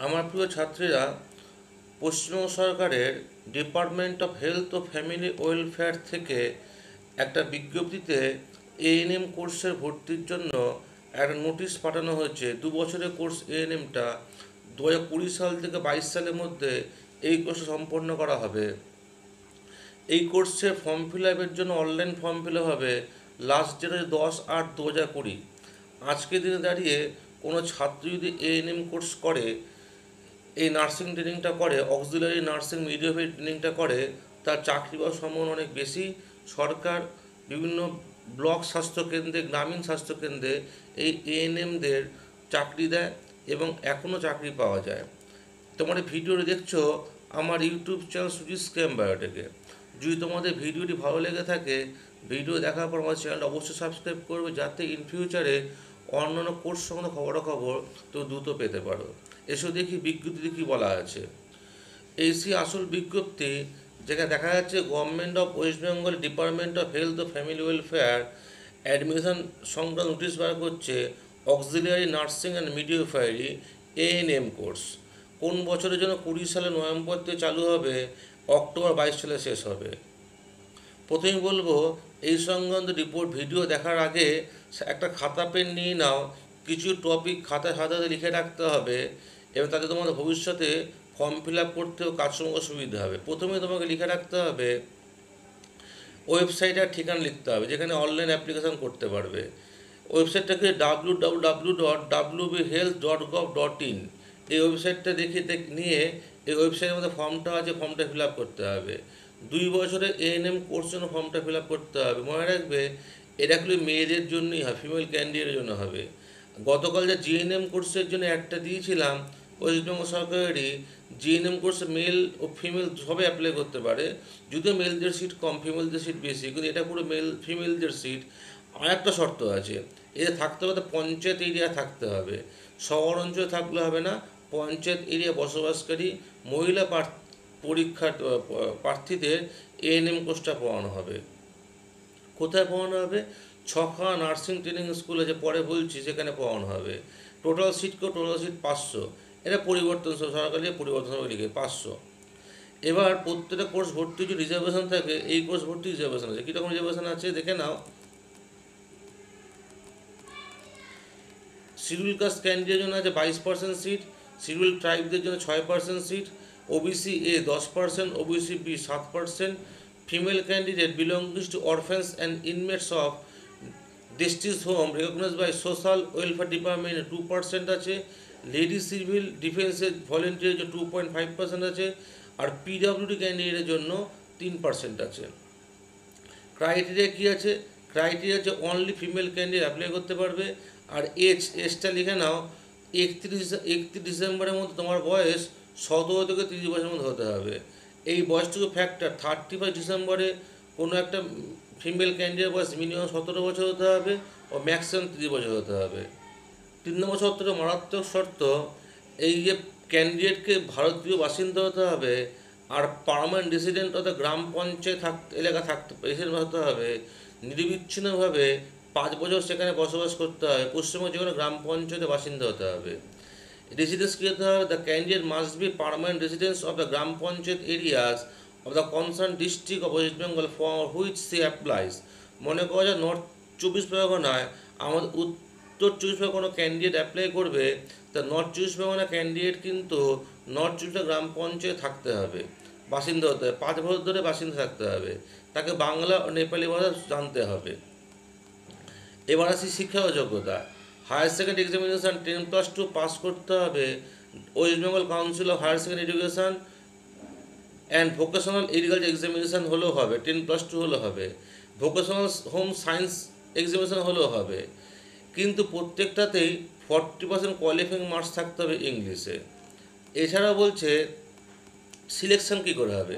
আমার প্রিয় ছাত্রীরা, পশ্চিমবঙ্গ সরকারের ডিপার্টমেন্ট অফ হেলথ ও ফ্যামিলি ওয়েলফেয়ার থেকে একটা বিজ্ঞপ্তিতে এএনএম কোর্সের ভর্তির জন্য একটা নোটিশ পাঠানো হয়েছে। 2 বছরের কোর্স এএনএমটা 2020 সাল থেকে 22 সালের মধ্যে এই কোর্স সম্পন্ন করা হবে। এই কোর্সের ফর্ম ফিল আপের জন্য অনলাইন ফর্ম ফিল আপ হবে। লাস্ট ডেট হচ্ছে 10/8/2020। আজকের দিনে দাঁড়িয়ে কোনো ছাত্র যদি এএনএম কোর্স করে, এই নার্সিং ট্রেনিংটা করে, অক্সিলারি নার্সিং মিডিওফারি ট্রেনিংটা করে, তার চাকরি পাওয়ার সম্ভাবনা অনেক বেশি। সরকার বিভিন্ন ব্লক স্বাস্থ্যকেন্দ্রে, গ্রামীণ স্বাস্থ্যকেন্দ্রে এই এএনএমদের চাকরি দেয় এবং এখনও চাকরি পাওয়া যায়। তোমার এই ভিডিওটি দেখছো আমার ইউটিউব চ্যানেল সুজিত স্ক্যাম বায়োটেকে। যদি তোমাদের ভিডিওটি ভালো লেগে থাকে, ভিডিও দেখার পর আমার চ্যানেলটা অবশ্যই সাবস্ক্রাইব করবে, যাতে ইন ফিউচারে অন্যান্য কোর্স সম্বন্ধে খবরাখবর তো দ্রুত পেতে পারো। এসো দেখি বিজ্ঞপ্তিতে কী বলা আছে। এই আসল বিজ্ঞপ্তি, যেখানে দেখা যাচ্ছে government of West Bengal department of health ও ফ্যামিলি ওয়েলফেয়ার অ্যাডমিশন সংক্রান্ত নোটিশ বার করছে auxiliary nursing and midwifery ANM course. কোন বছরের জন্য? 20 সালের নভেম্বর থেকে চালু হবে, অক্টোবর 22 সালে শেষ হবে। প্রথমেই বলবো, এই সংক্রান্ত রিপোর্ট ভিডিও দেখার আগে একটা খাতা পেন নিয়ে নাও। কিছু টপিক খাতায় খাতাতে লিখে রাখতে হবে এবং তাতে তোমাদের ভবিষ্যতে ফর্ম ফিল আপ করতেও কাজকর্ম সুবিধা হবে। প্রথমে তোমাকে লিখে রাখতে হবে ওয়েবসাইটের ঠিকানা লিখতে হবে, যেখানে অনলাইন অ্যাপ্লিকেশান করতে পারবে। ওয়েবসাইটটাকে www.wbhealth.gov.in। এই ওয়েবসাইটটা নিয়ে এই ওয়েবসাইটের মধ্যে ফর্মটা আছে, ফর্মটা ফিল আপ করতে হবে। 2 বছরের এএনএম কোর্স জন্য ফর্মটা ফিল আপ করতে হবে। মনে রাখবে, এটা খালি মেয়েদের জন্যই হয়, ফিমেল ক্যান্ডিডেটের জন্য হবে। গতকাল যে জিএনএম কোর্সের জন্য একটা দিয়েছিলাম, ওয়েস্টবেঙ্গল সরকারেরই জিএনএম কোর্সে মেল ও ফিমেল সবাই অ্যাপ্লাই করতে পারে। যদিও মেলদের সিট কম, ফিমেলদের সিট বেশি, কিন্তু এটা পুরো ফিমেলদের সিট। আর একটা শর্ত আছে, এতে থাকতে হবে পঞ্চায়েত এরিয়া থাকতে হবে, শহর অঞ্চলে থাকলে হবে না। পঞ্চায়েত এরিয়া বসবাসকারী মহিলা প্রার্থীদের এএনএম কোর্সটা পড়ানো হবে। কোথায় পড়ানো হবে? ছখা নার্সিং ট্রেনিং স্কুলে, যে পরে বলছি, সেখানে পড়ানো হবে। Total seat 500। এটা পরিবর্তনশীল, সরকারি পরিবর্তন হবে, লিখে 500। এবার প্রত্যেকটা কোর্স ভর্তি যদি রিজার্ভেশন থাকে, এই কোর্স ভর্তি রিজার্ভেশন আছে। কীরকম রিজার্ভেশন আছে দেখে নাও। শিডিউল কাস্ট ক্যান্ডিডেটের জন্য আছে 22% সিট, শিডিউল ট্রাইবদের জন্য 6% seat, OBC A 10%, OBC B 7%, female candidate belongs to orphans and inmates of district home recognized by social welfare department 2% আছে, লেডি সিভিল ডিফেন্সের ভলেন্টিয়ারের জন্য 2.5% আছে, আর পিডাব্লিউডি ক্যান্ডিডেটের জন্য 3% আছে। ক্রাইটেরিয়া কী আছে? ক্রাইটেরিয়া হচ্ছে অনলি ফিমেল ক্যান্ডিডেট অ্যাপ্লাই করতে পারবে। আর এজটা লিখে নাও, 31 ডিসেম্বরের মধ্যে তোমার বয়স 17 থেকে 30 বছরের মধ্যে হতে হবে। এই বয়সটুকু ফ্যাক্টর। 31 ডিসেম্বরে কোনো একটা ফিমেল ক্যান্ডিডেট বয়স মিনিমাম 17 বছর হতে হবে ও ম্যাক্সিমাম 30 বছর হতে হবে। 3 নম্বর শর্তটা মারাত্মক শর্ত, এই যে ক্যান্ডিডেটকে ভারতীয় বাসিন্দা হতে হবে, আর পার্মানেন্ট রেসিডেন্ট অর্থাৎ গ্রাম পঞ্চায়েত এলাকা থাকতে রেসিডেন্ট হতে হবে, নিরবিচ্ছিন্নভাবে 5 বছর সেখানে বসবাস করতে হবে, পশ্চিমবঙ্গ যে কোনো গ্রাম পঞ্চায়েতের বাসিন্দা হতে হবে। রেসিডেন্স কী হতে হবে? The candidate must be permanent residence of the gram panchayat areas of the concern district of West Bengal for which she applies. মনে করা যায় নর্থ 24 পরগনায় আমাদের উত্তর 24 পরগনা ক্যান্ডিডেট অ্যাপ্লাই করবে, তা নর্থ 24 পরগনা ক্যান্ডিডেট কিন্তু নর্থ 24 গ্রাম পঞ্চায়েত থাকতে হবে, বাসিন্দা হতে হবে, 5 বছর ধরে বাসিন্দা থাকতে হবে, তাকে বাংলা ও নেপালি ভাষা জানতে হবে। এবার আসি শিক্ষা ও যোগ্যতা। হায়ার সেকেন্ডারি এক্সামিনেশান 10+2 পাস করতে হবে। West Bengal council of higher secondary education and vocational agriculture examination হলেও হবে, 10+2 হলেও হবে। ভোকেশনাল হোম সায়েন্স এক্সামিনেশান হলেও হবে, কিন্তু প্রত্যেকটাতেই 40% কোয়ালিফাইং মার্কস থাকতে হবে ইংলিশে। এছাড়াও বলছে সিলেকশন কী করে হবে?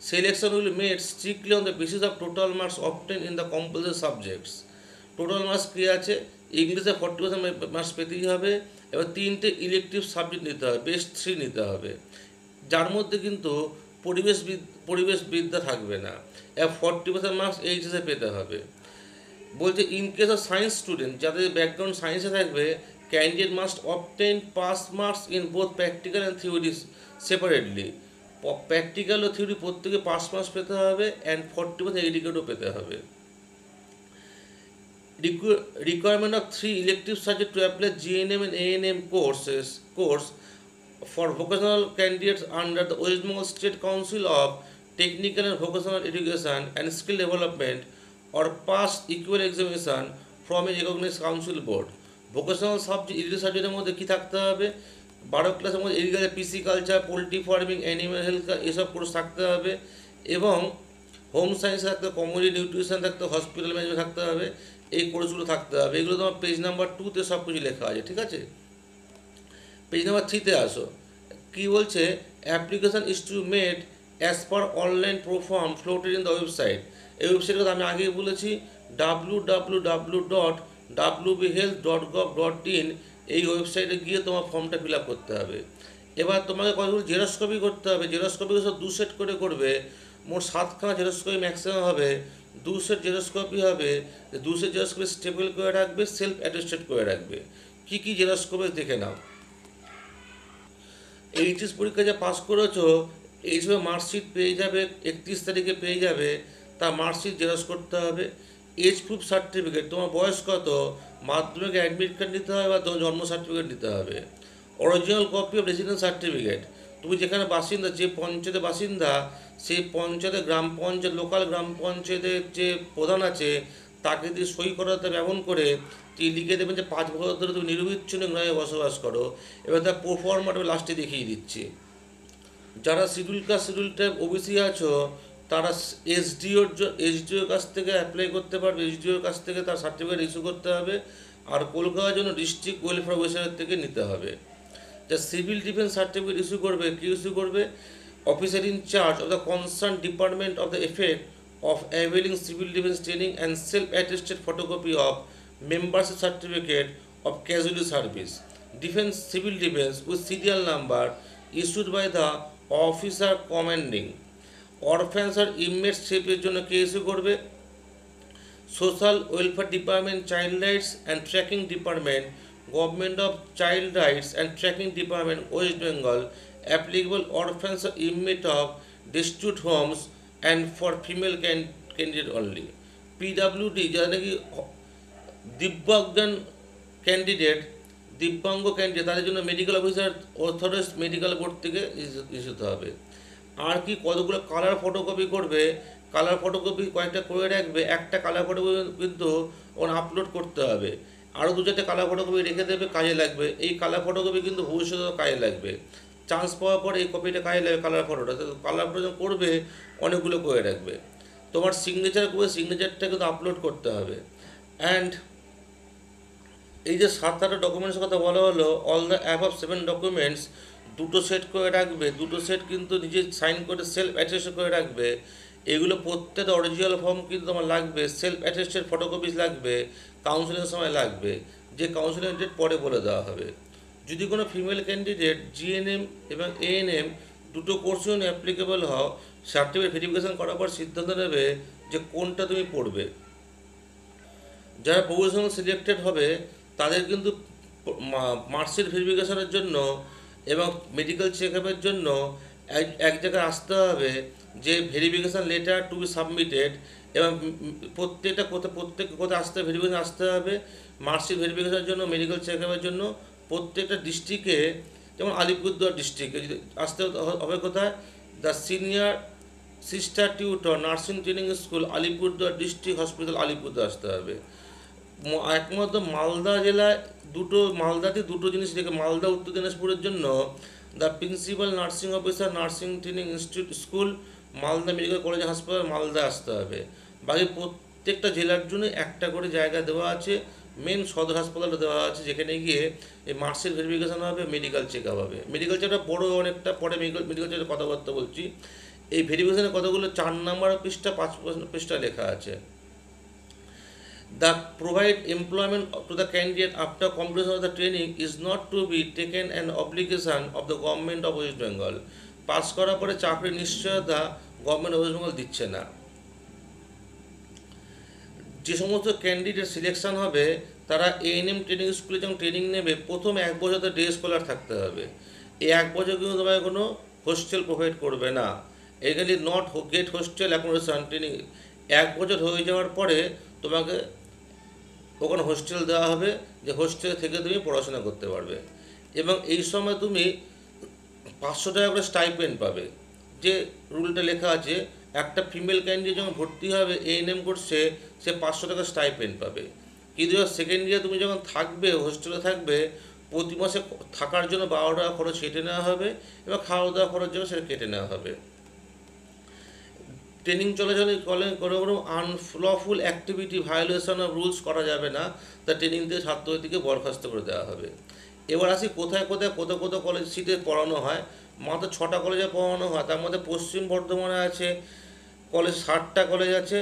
Selection will made strictly on the basis of total marks obtain in the compulsory subjects. Total marks কী আছে? ইংলিশে 40% মার্কস পেতেই হবে, এবার 3টে ইলেকটিভ সাবজেক্ট নিতে হবে, বেস্ট 3 নিতে হবে, যার মধ্যে কিন্তু পরিবেশবিদ্যা থাকবে না। এবার 40% মার্কস এইচএসে পেতে হবে। বলছে in case of science student, যাদের ব্যাকগ্রাউন্ড সায়েন্সে থাকবে, candidate must obtain pass marks in both practical and theory separately. Practical ও থিওরি প্রত্যেকে পাস মার্কস পেতে হবে অ্যান্ড 40% এডিকেটও পেতে হবে। Requirement of 3 elective subjects to apply GNM and ANM course for vocational candidates under the West Bengal State Council of Technical and Vocational Education and Skill Development or pass equal examination from a recognized council board. Vocational subject agri সাবজেক্টের মধ্যে কী থাকতে হবে? 12 ক্লাসের মধ্যে agriculture, pisciculture, poultry farming, animal health এসব course থাকতে হবে এবং হোম সায়েন্স থাকতে হবে, কমিউনিটি নিউট্রিশন থাকতে হবে, হসপিটাল ম্যানেজমেন্ট থাকতে হবে। এই কোর্সগুলো থাকতে হবে। এগুলো তোমার পেজ নাম্বার 2-তে সব কিছু লেখা আছে, ঠিক আছে? পেজ নাম্বার 3-তে আসো, কী বলছে? Application is to made as per online proforma floated in the website. এই ওয়েবসাইটের কথা আমি আগেই বলেছি, www.wbhealth.gov.in। এই ওয়েবসাইটে গিয়ে তোমার ফর্মটা ফিল আপ করতে হবে। এবার তোমাকে কতগুলো জেরক্স কপি করতে হবে। জেরক্স কপিগুলো সব 2 সেট করে করবে। মোট 7খানা জেরক্স কপি ম্যাক্সিমাম হবে। 2 সেট জেরক্স কপি হবে। 2 সেট জেরক্স কপি স্টেপল করে রাখবে, সেলফ অ্যাটেস্টেড করে রাখবে। কী কী জেরক্স কপি দেখে নাও। এইচএস পরীক্ষা যা পাস করেছো, এই সময় মার্কশিট পেয়ে যাবে, 31 তারিখে পেয়ে যাবে। তা মার্কশিট জেরক্স করতে হবে। এজ প্রুফ সার্টিফিকেট, তোমার বয়স কত, মাধ্যমিকে অ্যাডমিট কার্ড নিতে হবে বা তোমার জন্ম সার্টিফিকেট নিতে হবে। Original copy of residence certificate, তুমি যেখানে বাসিন্দা, যে পঞ্চায়েতের বাসিন্দা, সেই পঞ্চায়েতের গ্রাম পঞ্চায়েত, লোকাল গ্রাম পঞ্চায়েতের যে প্রধান আছে তাকে দিয়ে সই করাতে হবে। এমন করে তিনি লিখে দেবেন যে 5 বছর ধরে তুমি নিরবিচ্ছিন্ন গ্রামে বসবাস করো। এবার তার প্রোফর্মাটা আমি লাস্টে দেখিয়ে দিচ্ছি। যারা schedule caste, schedule tribe, OBC আছো, তারা এসডিওর কাছ থেকে অ্যাপ্লাই করতে পারবে। এসডিওর কাছ থেকে তার সার্টিফিকেট ইস্যু করতে হবে। আর কলকাতার জন্য ডিস্ট্রিক্ট ওয়েলফেয়ার অফিসারের থেকে নিতে হবে। যা সিভিল ডিফেন্স সার্টিফিকেট ইস্যু করবে, কি ইস্যু করবে? Officer in charge of the concern department of the effect of availing civil defence training and self attested photocopy of membership certificate of casualty service defence, civil defence with serial number issued by the officer commanding. Orphans আর inmates সেফের জন্য কে issue করবে? Social welfare department, child rights and tracking department, government of child rights and tracking department, West Bengal. Applicable orphans আর inmate of district Holmes and for female candidate only. PWD, যারা নাকি দিব্যাঙ্গ candidate, তাদের জন্য medical officer authorised medical board থেকে ইস্যুতে হবে। আর কি কতগুলো কালার ফটোকপি করবে? কালার ফটোকপি কয়েকটা করে রাখবে। একটা কালার ফটোকপি কিন্তু ওখানে আপলোড করতে হবে। আরও 2-4টে কালার ফটোকপি রেখে দেবে, কাজে লাগবে। এই কালার ফটোকপি কিন্তু ভবিষ্যতেও কাজে লাগবে। চান্স পাওয়ার পর এই কপিটা কাজে লাগবে, কালার ফটোটা। তো কালার ফটো যখন করবে অনেকগুলো করে রাখবে। তোমার সিগনেচার করবে, সিগনেচারটা কিন্তু আপলোড করতে হবে। অ্যান্ড এই যে 7-8টা ডকুমেন্টসের কথা বলা হলো, অল দ্য অ্যাবভ 7 ডকুমেন্টস 2টো সেট করে রাখবে। 2টো সেট কিন্তু নিজে সাইন করে সেলফ অ্যাটেস্ট করে রাখবে। এগুলো প্রত্যেকটা অরিজিনাল ফর্ম কিন্তু তোমার লাগবে। সেলফ অ্যাটেস্টেড ফটোকপিস লাগবে। কাউন্সিলিংয়ের সময় লাগবে, যে কাউন্সিলিং ডেট পরে বলে দেওয়া হবে। যদি কোনো ফিমেল ক্যান্ডিডেট জিএনএম এবং এএনএম 2টো কোর্সেও অ্যাপ্লিকেবল হও, সার্টিফিকেট ভেরিফিকেশন করার পর সিদ্ধান্ত নেবে যে কোনটা তুমি পড়বে। যারা প্রফেশনাল সিলেক্টেড হবে তাদের কিন্তু মার্কশিট ভেরিফিকেশনের জন্য এবং মেডিকেল চেক আপের জন্য এক জায়গায় আসতে হবে, যে verification letter to be submitted. এবং প্রত্যেক কোথায় আসতে ভেরিফিকেশান আসতে হবে। মার্কশিট ভেরিফিকেশনের জন্য, মেডিকেল চেক আপের জন্য প্রত্যেকটা ডিস্ট্রিক্টে, যেমন আলিপুরদুয়ার ডিস্ট্রিক্টে যদি আসতে হবে কোথায়? The senior sister tutor nursing training school, Alipurduar district hospital, Alipurduar আসতে হবে। একমাত্র মালদা জেলায় মালদাতে 2টো জিনিস রেখে, মালদা উত্তর দিনাজপুরের জন্য the principal nursing officer nursing training institute school, Malda medical college হাসপাতাল, মালদা আসতে হবে। বাকি প্রত্যেকটা জেলার জন্য একটা করে জায়গা দেওয়া আছে। মেন সদর হাসপাতালটা দেওয়া আছে, যেখানে গিয়ে এই মার্কশিট ভেরিফিকেশান হবে, মেডিকেল চেক আপ হবে। মেডিকেল চেকটা বড় অনেকটা, পরে মেডিকেল চেকের কথাবার্তা বলছি। এই ভেরিফিকেশানের কতগুলো 4 নম্বর পৃষ্ঠা, 5 পৃষ্ঠা লেখা আছে। The provide employment to the candidate after completion of the training is not to be taken an obligation of the government of West Bengal. Pass করার পরে চাকরির নিশ্চয়তা গভর্নমেন্ট অফ ওয়েস্ট বেঙ্গল দিচ্ছে না। যে সমস্ত ক্যান্ডিডেট সিলেকশন হবে তারা এএনএম ট্রেনিং স্কুলে যখন ট্রেনিং নেবে প্রথম 1 বছর তো ডে স্কলার থাকতে হবে। এই 1 বছর কিন্তু তোমায় কোনো হোস্টেল প্রোভাইড করবে না, এগুলি not get hostel accommodation training. 1 বছর হয়ে যাওয়ার পরে তোমাকে ওখানে হোস্টেল দেওয়া হবে, যে হোস্টেল থেকে তুমি পড়াশোনা করতে পারবে। এবং এই সময় তুমি 500 টাকা করে স্টাইপেন্ড পাবে। যে রুলটা লেখা আছে, একটা ফিমেল ক্যান্ডিডেট যখন ভর্তি হবে এএনএম কোর্সে, সে 500 টাকা স্টাইপেন্ড পাবে। কিন্তু সেকেন্ড ইয়ার তুমি যখন থাকবে, হোস্টেলে থাকবে, প্রতি মাসে থাকার জন্য 12 টাকা খরচ কেটে নেওয়া হবে এবং খাওয়া দাওয়া খরচ জন্য সেটা কেটে নেওয়া হবে। ট্রেনিং চলাচলে কোনো unlawful activity violation of rules করা যাবে না, তা ট্রেনিং থেকে ছাত্রছাত্রীকে বরখাস্ত করে দেওয়া হবে। এবার আসি কোথায় কোথায় কত কত কলেজ সিটে পড়ানো হয়। মাত্র 6টা কলেজে পড়ানো হয়, তার মধ্যে পশ্চিম বর্ধমানে আছে কলেজ, 60টা কলেজ আছে।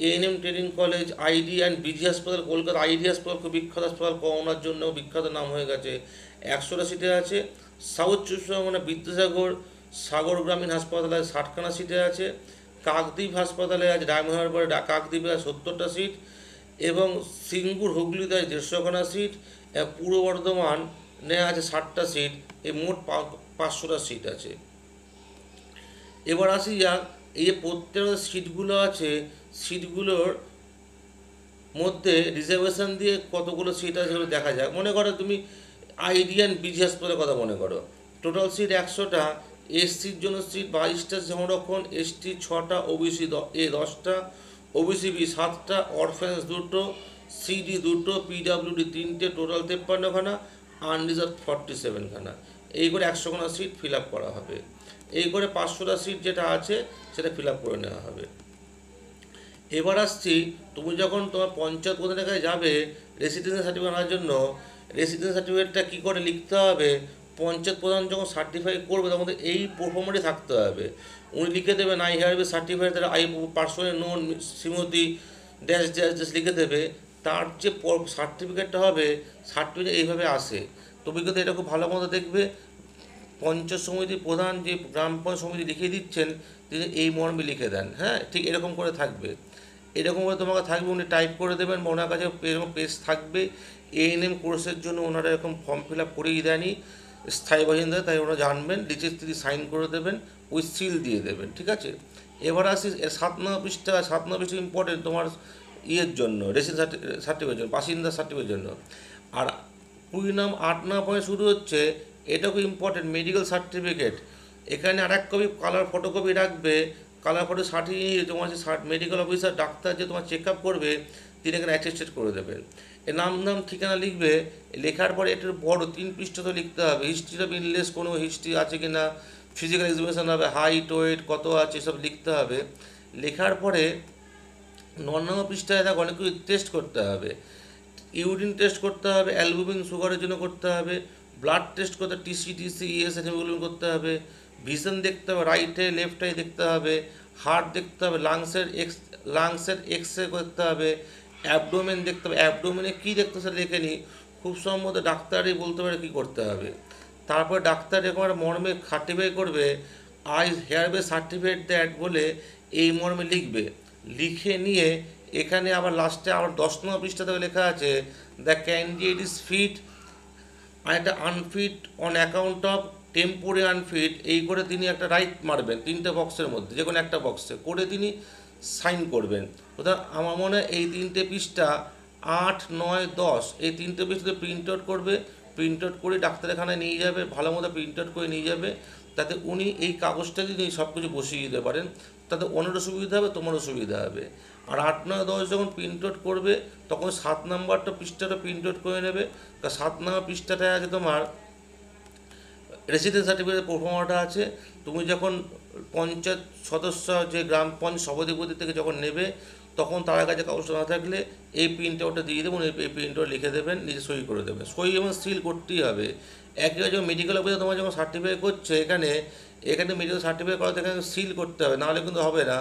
ANM training college, ID and busy হাসপাতাল, কলকাতা আইডি হাসপাতাল খুব বিখ্যাত হাসপাতাল, করোনার জন্য বিখ্যাত নাম হয়ে গেছে, 100টা সিটে আছে। সাউথ চব্বিশ পরগনা বিদ্যাসাগর সাগর গ্রামীণ হাসপাতালে 60খানা সিটে আছে। কাকদ্বীপ হাসপাতালে আছে, ডায়মন্ড হারবারে কাকদ্বীপে আছে 70টা সিট, এবং সিঙ্গুর হুগলিতে আছে 150খানা সিট, পূর্ব বর্ধমানে আছে 60টা সিট। এই মোট 500টা সিট আছে। এবার আসি যাক, এই যে প্রত্যেকটা সিটগুলো আছে, সিটগুলোর মধ্যে রিজার্ভেশন দিয়ে কতগুলো সিট আছে সেগুলো দেখা যাক। মনে করো তুমি আইডি অ্যান্ড বিজি হাসপাতালের কথা মনে করো, টোটাল সিট 100টা, এসসির জন্য সিট 22টা সংরক্ষণ, এসটি 6টা, ওবিসি 10টা, ওবিসি বি 7টা, অরফ্যান্স 2টো, সিডি 2টো, পিডাব্লিউডি 3টে, টোটাল 53খানা, আনরিজার্ভ 47খানা। এই করে 100খানা সিট ফিল আপ করা হবে। এই করে 500টা সিট যেটা আছে সেটা ফিল আপ করে নেওয়া হবে। এবার আসছি, তুমি যখন তোমার পঞ্চায়েত প্রধানের কাছে যাবে রেসিডেন্সি সার্টিফিকেট আনার জন্য, রেসিডেন্সি সার্টিফিকেটটা কী করে লিখতে হবে, পঞ্চায়েত প্রধান যখন সার্টিফাই করবে তখন এই ফর্মেটই থাকতে হবে। উনি লিখে দেবেন, I have certified that I personally known Shrimati dash dash dash লিখে দেবে। তার যে সার্টিফিকেটটা হবে, সার্টিফিকেট এইভাবে আসে। তুমি কিন্তু এটা খুব ভালো মতো দেখবে, পঞ্চায়েত সমিতির প্রধান যে গ্রাম পঞ্চায়েত সমিতি লিখে দিচ্ছেন, তিনি এই মর্মে লিখে দেন। হ্যাঁ, ঠিক এরকম করে থাকবে, এরকম করে তোমাকে থাকবে, উনি টাইপ করে দেবেন বা ওনার কাছে এরকম পেজ থাকবে। এএনএম কোর্সের জন্য ওনারা এরকম ফর্ম ফিল আপ করেই দেয়নি স্থায়ী বাসিন্দা, তাই ওনারা জানবেন, নিচে তিনি সাইন করে দেবেন, ওই সিল দিয়ে দেবেন। ঠিক আছে, এবার আসি 7 নম্বর পৃষ্ঠা। 7 নম্বর পৃষ্ঠা ইম্পর্টেন্ট তোমার ইয়ের জন্য, রেসিডেন্স সার্টিফিকেটের জন্য, বাসিন্দা সার্টিফিকেটের জন্য। আর 8 নম্বর পয়েন্ট শুরু হচ্ছে, এটা খুব ইম্পর্টেন্ট, মেডিকেল সার্টিফিকেট। এখানে আর এক কপি কালার ফটোকপি রাখবে, কালার ফটো সার্টিফিকেট তোমার যে মেডিকেল অফিসার ডাক্তার যে তোমার চেক আপ করবে, তিনি এখানে অ্যাটেস্টেড করে দেবেন। এর নাম ঠিকানা লিখবে, লেখার পরে এটার বড় 3 পৃষ্ঠা তো লিখতে হবে, হিস্ট্রি অফ ইনলেস, কোনো হিস্ট্রি আছে কি না, ফিজিক্যাল এক্সামিনেশন হবে, হাইট ওয়েট কত আছে সব লিখতে হবে। লেখার পরে 9 নম্বর পৃষ্ঠায় দেখো অনেক কিছু টেস্ট করতে হবে। ইউরিন টেস্ট করতে হবে, অ্যালবুমিন সুগারের জন্য করতে হবে, ব্লাড টেস্ট করতে টিসি ইএস হিমোগ্লোবিন করতে হবে, ভিশন দেখতে হবে, রাইট আই লেফট আই দেখতে হবে, হার্ট দেখতে হবে, লাংসের এক্সরে করতে হবে, অ্যাবডোমেন দেখতে হবে। অ্যাবডোমেনে কী দেখতে সেটা দেখে নিই, খুব সম্ভবত ডাক্তারই বলতে পারে কী করতে হবে। তারপর ডাক্তার এরকম একটা মর্মে সার্টিফাই করবে, আই হেয়ারবে সার্টিফিকেট দ্যাট বলে এই মর্মে লিখবে। লিখে নিয়ে এখানে আবার লাস্টে আবার 10 নম্বর পৃষ্ঠাতে লেখা আছে, দ্য ক্যান্ডিডেট ইজ ফিট আর একটা unfit on account of temporary unfit, এই করে তিনি একটা রাইট মারবেন 3টে বক্সের মধ্যে, যে কোনো একটা বক্সে করে তিনি সাইন করবেন। অর্থাৎ আমার মনে হয় এই 3টে পৃষ্ঠা 8, 9, 10 এই 3টে পৃষ্ঠাতে প্রিন্ট আউট করবে, প্রিন্ট আউট করে ডাক্তারখানায় নিয়ে যাবে, ভালো মতো প্রিন্ট আউট করে নিয়ে যাবে, তাতে উনি এই কাগজটা দিয়ে সব কিছু বসিয়ে দিতে পারেন, তাতে ওনারও সুবিধা হবে, তোমারও সুবিধা হবে। আর 8, 9, 10 যখন প্রিন্ট আউট করবে তখন 7 নম্বরটা পৃষ্ঠাটা প্রিন্ট আউট করে নেবে, কারণ 7 নম্বর পৃষ্ঠাটায় আছে তোমার রেসিডেন্স সার্টিফিকেটের প্রফর্মাটা আছে। তুমি যখন পঞ্চায়েত সদস্য যে গ্রাম পঞ্চায়েত সভাধিপতি থেকে যখন নেবে, তখন তার কাছে কাগজটা না থাকলে এই প্রিন্ট আউটটা দিয়ে দেবেন, এই প্রিন্ট আউট লিখে দেবেন, নিজে সই করে দেবেন। সই এবং সিল করতেই হবে। একইভাবে যখন মেডিকেল অফিসে তোমার যখন সার্টিফাই করছে, এখানে মেডিকেল সার্টিফাই করাতে এখানে সিল করতে হবে, নাহলে কিন্তু হবে না,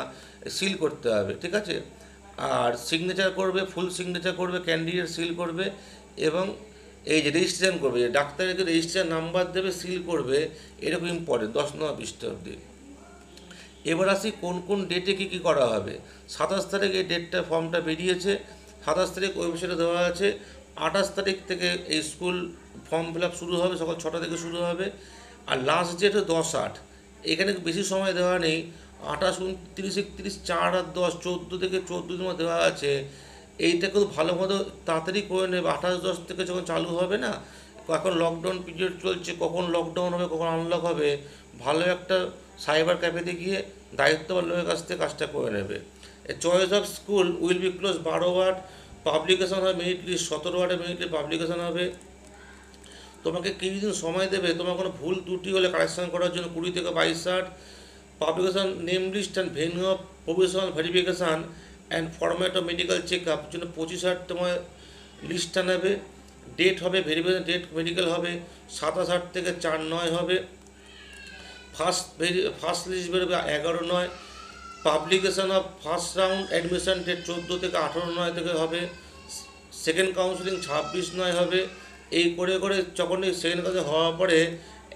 সিল করতে হবে। ঠিক আছে, আর সিগনেচার করবে, ফুল সিগনেচার করবে, ক্যান্ডিডেট সিল করবে, এবং এই যে রেজিস্ট্রেশন করবে, যে ডাক্তারের যে রেজিস্ট্রেশন নাম্বার দেবে, সিল করবে, এরকম ইম্পর্টেন্ট 10 নম্বর পৃষ্ঠা অবধি। এবার আসি কোন কোন ডেটে কী কী করা হবে। 27 তারিখ এই ডেটটা ফর্মটা বেরিয়েছে, 27 তারিখ ওয়েবসাইটে দেওয়া আছে। 28 তারিখ থেকে এই স্কুল ফর্ম ফিল আপ শুরু হবে, সকাল 6টা থেকে শুরু হবে। আর লাস্ট ডেট 10/8। এখানে বেশি সময় দেওয়া নেই, 28, 29, 31, 4 আর 10, 14 থেকে 14 দিন দেওয়া আছে। এইটা কিন্তু ভালো মতো তাড়াতাড়ি করে নেবে। 28-10 থেকে যখন চালু হবে না, এখন লকডাউন পিরিয়ড চলছে, কখন লকডাউন হবে কখন আনলক হবে, ভালো একটা সাইবার ক্যাফেতে গিয়ে দায়িত্ববান লোকের কাছ থেকে কাজটা করে নেবে। Choice of school will be close 12 ওয়ার্ড, পাবলিকেশন হবে মেরিট লিস্ট 17 ওয়ার্ডে মেরিট লিস্ট পাবলিকেশন হবে। তোমাকে কিছুদিন সময় দেবে, তোমার কোনো ভুল ত্রুটি হলে কারেকশন করার জন্য 20 থেকে 22 ওয়ার্ড। Publication name list and venue of professional verification and format of medical check up জন্য 25 ওয়ার্ড তোমার লিস্টটা নেবে। ডেট হবে ভেরিফিকেশন ডেট মেডিকেল হবে 27/8 থেকে 4/9 হবে। ফার্স্ট লিস্ট বেরোবে 11/9। Publication of first round admission date 14 থেকে 18/9 থেকে হবে। সেকেন্ড কাউন্সিলিং 26/9 হবে। এই করে করে যখন এই সেকেন্ড কাউন্সিলিং হওয়ার পরে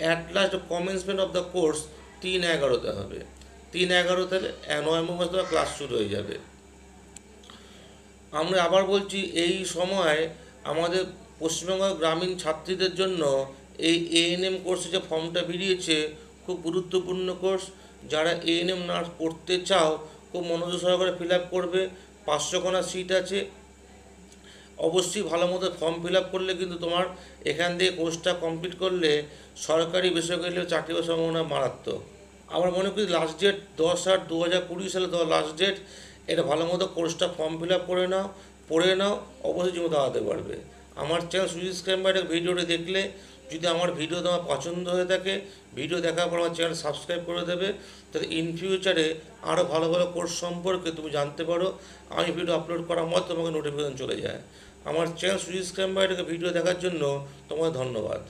at last commencement of the course 3/11-তে হবে। 3/11-তে নভেম্বর মাসে তোমার ক্লাস শুরু হয়ে যাবে। আমরা আবার বলছি, এই সময় আমাদের পশ্চিমবঙ্গের গ্রামীণ ছাত্রীদের জন্য এই এএনএম কোর্সে যে ফর্মটা বেরিয়েছে খুব গুরুত্বপূর্ণ কোর্স। যারা এএনএম নার্স পড়তে চাও খুব মনোযোগ সহকারে ফিল আপ করবে। 500খানা সিট আছে। অবশ্যই ভালো মতো ফর্ম ফিল আপ করলে কিন্তু তোমার এখান থেকে কোর্সটা কমপ্লিট করলে সরকারি বেসরকারি চাকরি হওয়ার সম্ভাবনা মারাত্মক। আমার মনে করি লাস্ট ডেট 10/8/2020 সালে লাস্ট ডেট। এটা ভালো মতো কোর্সটা ফর্ম ফিল আপ করে নাও, পড়ে নাও, অবশ্যই জীবনে দাঁড়াতে পারবে। আমার চ্যানেল সুজিত স্ক্যাম্বারের ভিডিওটি দেখলে যদি আমার ভিডিও তোমার পছন্দ হয়ে থাকে, ভিডিও দেখার পর আমার চ্যানেল সাবস্ক্রাইব করে দেবে, যাতে ইন ফিউচারে আরও ভালো ভালো কোর্স সম্পর্কে তুমি জানতে পারো। আমি ভিডিও আপলোড করার মতো তোমাকে নোটিফিকেশন চলে যায়। আমার চ্যানেল সুজিত স্ক্যাম্বারের ভিডিও দেখার জন্য তোমাকে ধন্যবাদ।